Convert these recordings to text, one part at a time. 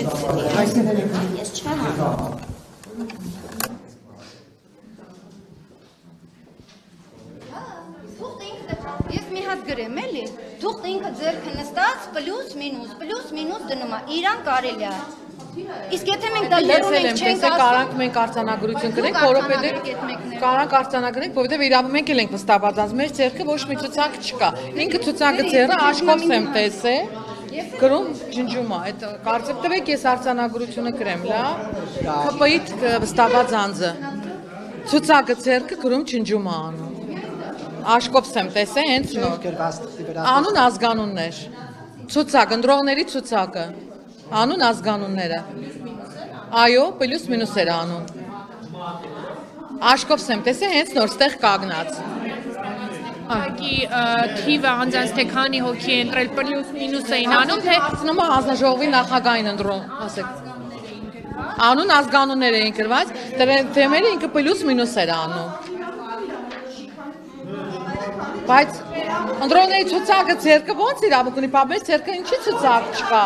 Ես չեմ անում։ Ես մի հատ գրեմ էլի, թուղթ ինքը ձեռքը նստած պլյուս մինուս դնում է, իրան կարելի է։ Իսկ եթե մենք դա լրում ենք չենք ասում, կարանք մենք արձանագրություն կրենք, որովհետև կարանք արձանագրենք, որովհետև իրավունք մենք էլ ենք վստահված, մեր ձեռքը ոչ մի ցուցակ չկա։ Ինքը ցուցակը ձեռը աշկով եմ տեսել, գրում ջնջում է, այդ կարծեք տվեք ես արձանագրությունը կրեմ, լավ։ ԿՊ-ի վստահված անձը։ Ցուցակը ձեռքը գրում ջնջում է անում։ Աշկով եմ տեսել, հենց նոր։ Անուն ազգանուններ։ Ցուցակ, ընտրողների ցուցակը։ Անուն ազգանունները։ Այո, պլյուս մինուս էր անուն։ Աշկով եմ տեսել, հենց նոր ստեղ կանգնած։ Ուղղակի թիվը անձանց թե քանի հոգի են ընտրել պլյուս մինուս էին անում, թե ասնում է հանձնաժողովի նախագահին ընտրում, ասեք։ Անուն ազգանուններ էին գրված, թեմերը ինքը պլյուս մինուս էր անում։ Բայց ընտրողների ցուցակը ձեռքը ո՞նց իրավունք ունի, բա մեր ձեռքը ինչի ցուցակ չկա։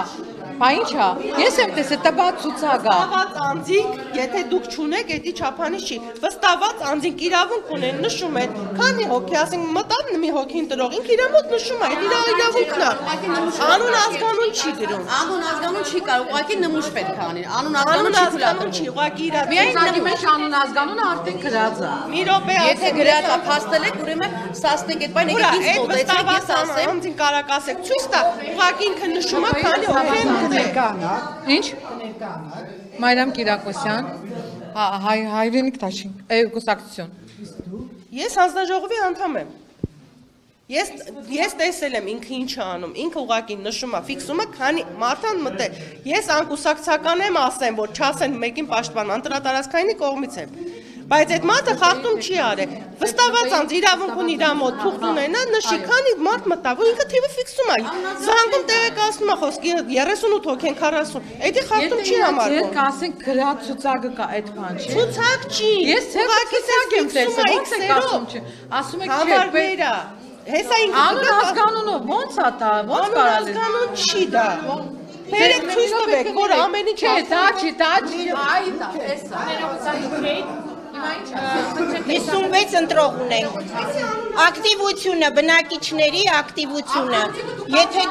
Բա ի՞նչ է։ Ես եմ տեսել տված ցուցակը։ Վստահված անձինք, եթե դուք չունեք, էդի չափանիշ չի։ Վստահված անձինք իրավունք ունեն, նշում են, քանի հոգի, ասենք մտավ մի հոգի ընտրող, ինքը իր մոտ նշում է, այդ իր իրավունքն է։ Անուն ազգանուն չի դրում։ Անուն ազգանուն չի կարող, ուղղակի նմուշ պետք է անի։ Անուն ազգանուն չի, ուղղակի իր Միայն մեջ անուն ազգանունը արդեն գրած է։ Մի րոպե Եթե գրած է, փաստել եք, ուրեմն սասնեք այդ բանը ինձ մոտեցեք, ես ասեմ։ Անձին կարակ ասեք, ցույց տա, ուղղակի ինքը նշում է, քանի հոգի են Ինչ? Մայրամ Կիրակոսյան, հայրենիք Թաշին, կուսակցություն։ Ես հանձնաժողովի անդամ եմ։ Ես տեսել եմ ինքը ինչ է անում, ինքը ուղղակի նշում է, ֆիքսում է, քանի մարդան մտել։ Ես անկուսակցական եմ ասեմ, որ չասեն մեկին պաշտպան, անդրատարածքայինի կողմից եմ։ Բայց այդ մարդը խախտում չի արել։ Վստահված անձ իրավունք ունի իր մոտ թուղթ ունենա, նշի, քանի մարդ մտավ, ու ինքը թիվը ֆիքսում է։ Զանգում տեղեկացնում է խոսքի 38 հոգի են 40։ Էդի խախտում չի համարվում։ Եթե ասենք գրած ցուցակը կա այդ բան չի։ Ցուցակ չի։ Ես ցուցակ եմ տեսել, ո՞նց եք ասում չի։ Ասում եք համարվերա։ Հեսա ինքը անուն ազգանունով ո՞նց է դա, ո՞նց կարա լինի։ Ազգանուն չի դա։ Բերեք ցույց տվեք, որ ամեն ինչ չէ, դա չի, այ դա, էսա։ 56 ընտրող ունենք։ Ակտիվությունը, բնակիչների ակտիվությունը։ Եթե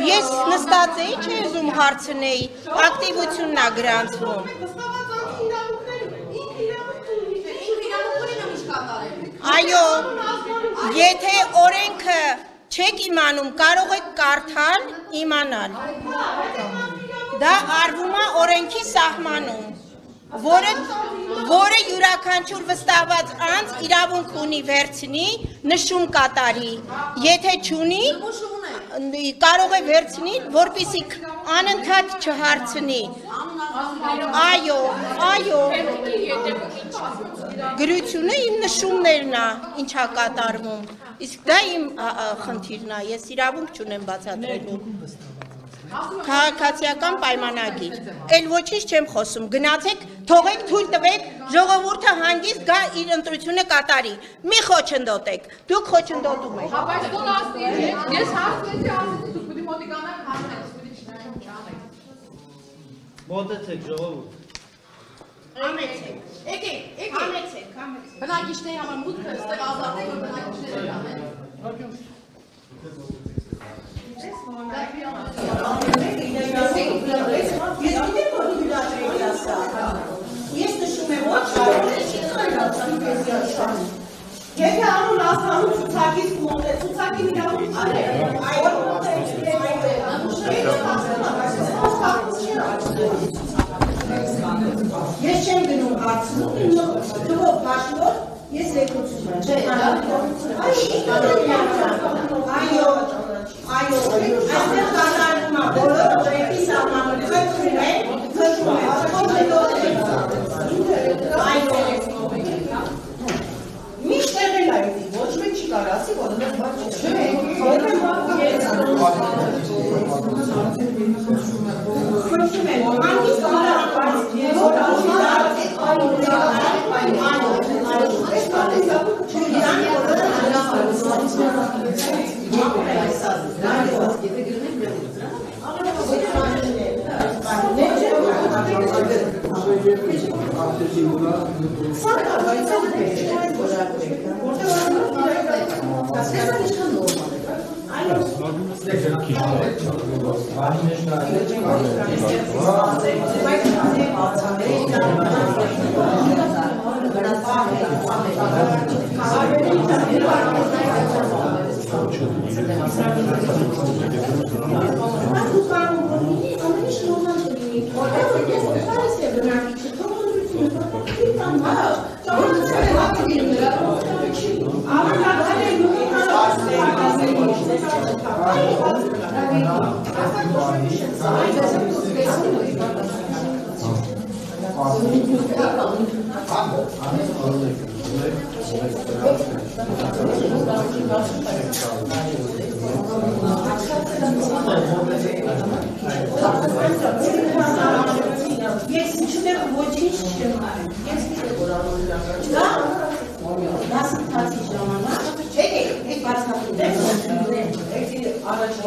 ես նստած էի, չի ուզում հարցնեի, ակտիվությունն է գրանցվում։ Այո, եթե օրենքը չեք իմանում, կարող եք կարդալ, իմանալ։ Դա արվում է օրենքի սահմանում, որը յուրաքանչյուր վստահված անձ իրավունք ունի վերցնի, նշում կատարի, եթե չունի, կարող է վերցնի, որպեսզի անընդհատ չհարցնի։ Այո, գրությունը իմ նշումներն է, ինչա կատարվում, իսկ դա իմ խնդիրն է, ես իրավունք չունեմ բացատրելու։ Քաղաքացիական պայմանագիր, էլ ոչինչ չեմ խոսում, գնացեք, թողեք, թույլ տվեք, ժողովուրդը հանգիստ գա իր ընտրությունը կատարի, մի խոչընդոտեք, դուք խոչընդոտում եք։ Բայց դու ասի, ես հարցնեցի, ասեցի, դուք պիտի մոտիկանաք հարցնեք, պիտի չանեք։ Մոտեցեք ժողովուրդ։ Համեցեք, եկեք, համեցեք։ Բնակիչների համար մուտքը ստեղ ազատեք, որ բնակիչները կանեն։ Ես գիտեմ, որ հյուլատրելի ասա։ Ես նշում եմ ոչ, եթե անուն ազգանուն ցուցակից մոտե, ցուցակի իրավունք արեք, ես չեմ գնում հարցնում, դվով հաշվով, ես լեկուցում եմ, չէ, այո, այստեղ կատարվում է բոլոր օրենքի սահմանում, խնդրում եմ, միշտ եղել է իդի, ոչ մեկ չի կար ասի, որ մեզ բաց չէ, խնդրում եմ, հանգիստ հարապայց, որ Եթե գրնենք, Առաջ